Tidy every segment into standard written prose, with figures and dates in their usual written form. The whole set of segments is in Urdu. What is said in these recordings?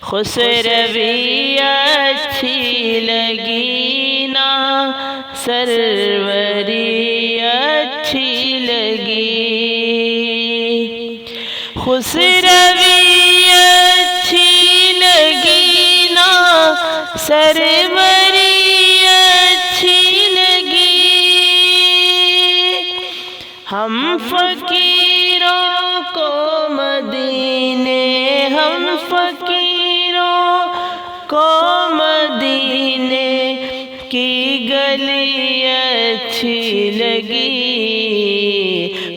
خسروی اچھی لگی نا سروری اچھی لگی، خسروی اچھی لگی نا سروری اچھی لگی، ہم فقیروں کو مدینے، ہم فقیروں کو مدینے کی گلی اچھی لگی،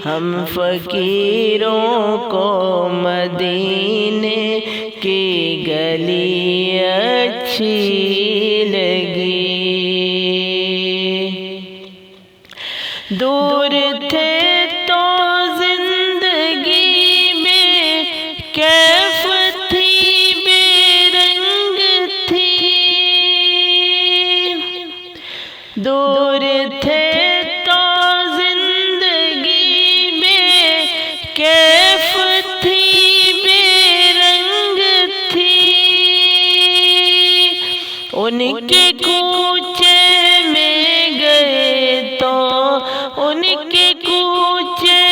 ہم فقیروں کو مدینے کی گلی اچھی لگی۔ دور تھے تو زندگی میں کیف تھی، بے رنگ تھی، دور تھے تو زندگی میں کیف تھی، بے رنگ تھی، ان کے کوچے میں گئے تو، ان کے کوچے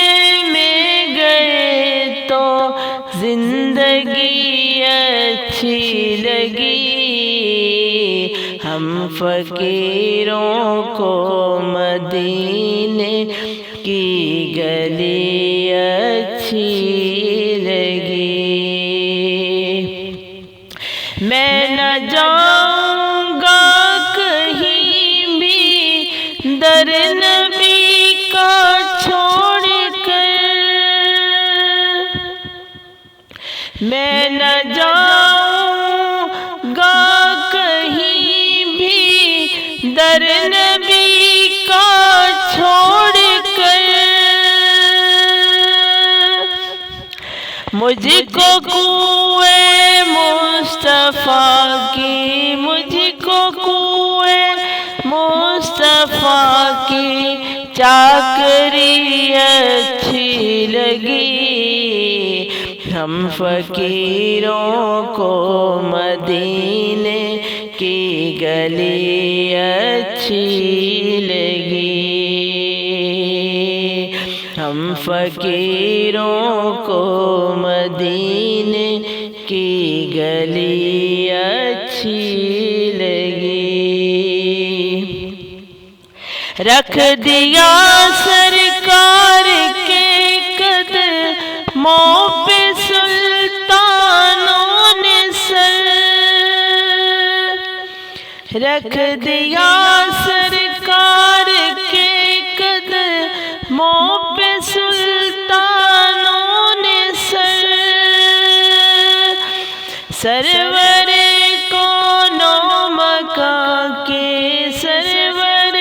میں گئے تو زندگی اچھی لگی، ہم فقیروں کو مدینے کی گلی اچھی لگی۔ میں نہ جاؤں گا کہیں بھی در نبی کا چھوڑ کر، میں نہ جاؤں گا کہیں بھی در نبی کا چھوڑ کر، مجھ کو کوئے مصطفیٰ کی، مجھ کو کوئے مصطفیٰ کی چاکری اچھی لگی، ہم فقیروں کو مدینے کی گلی اچھی لگی، ہم فقیروں کو مدینے کی گلی اچھی لگی۔ رکھ دیا سرکار کے قدموں پہ سلطانوں نے سر، رکھ دیا سرکار کے قدموں پہ سلطانوں نے سر، سرور کونوں مکان کے، سرور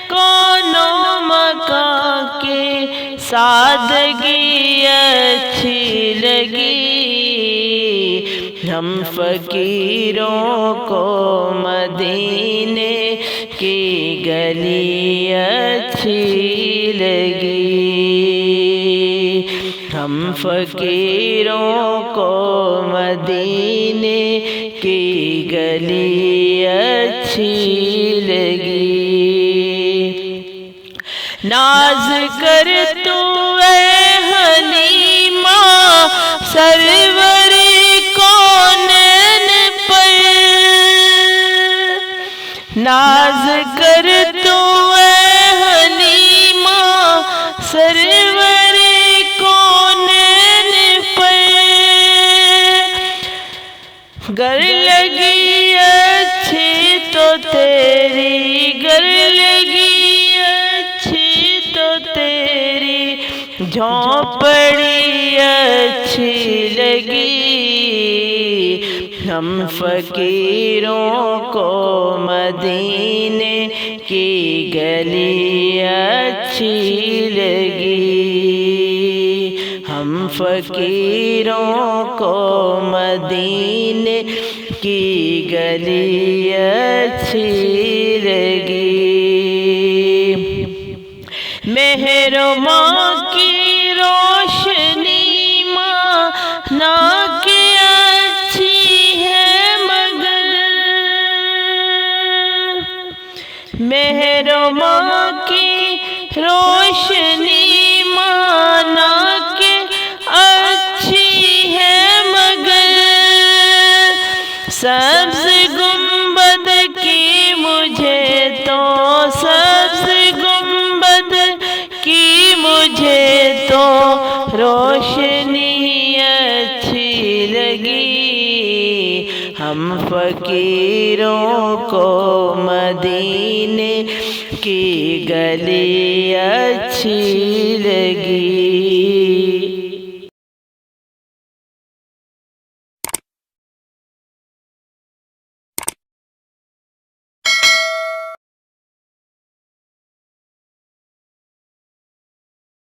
کونوں مکان کے سادگی اچھی لگی، ہم فقیروں کو مدینے کی گلی اچھی لگی، ہم فقیروں کو مدینے کی گلی اچھی لگی۔ ناز کر تو اے حلیمہ سرور کونین پر، ناز کر تو اے حلیمہ سرور کونین پر، گر لگی اچھی تو تیری، گر لگی اچھی تو تیری جھونپڑی اچھی لگی، ہم فقیروں کو مدینے کی گلی اچھی لگی، ہم فقیروں کو مدینے کی گلی اچھی لگی۔ مہرماں کی روشنی ماں نہ کہ اچھی سبز گنبد کی مجھے تو سبز گنبد کی مجھے تو روشنی اچھی لگی، ہم فقیروں کو مدینے کی گلی اچھی لگی۔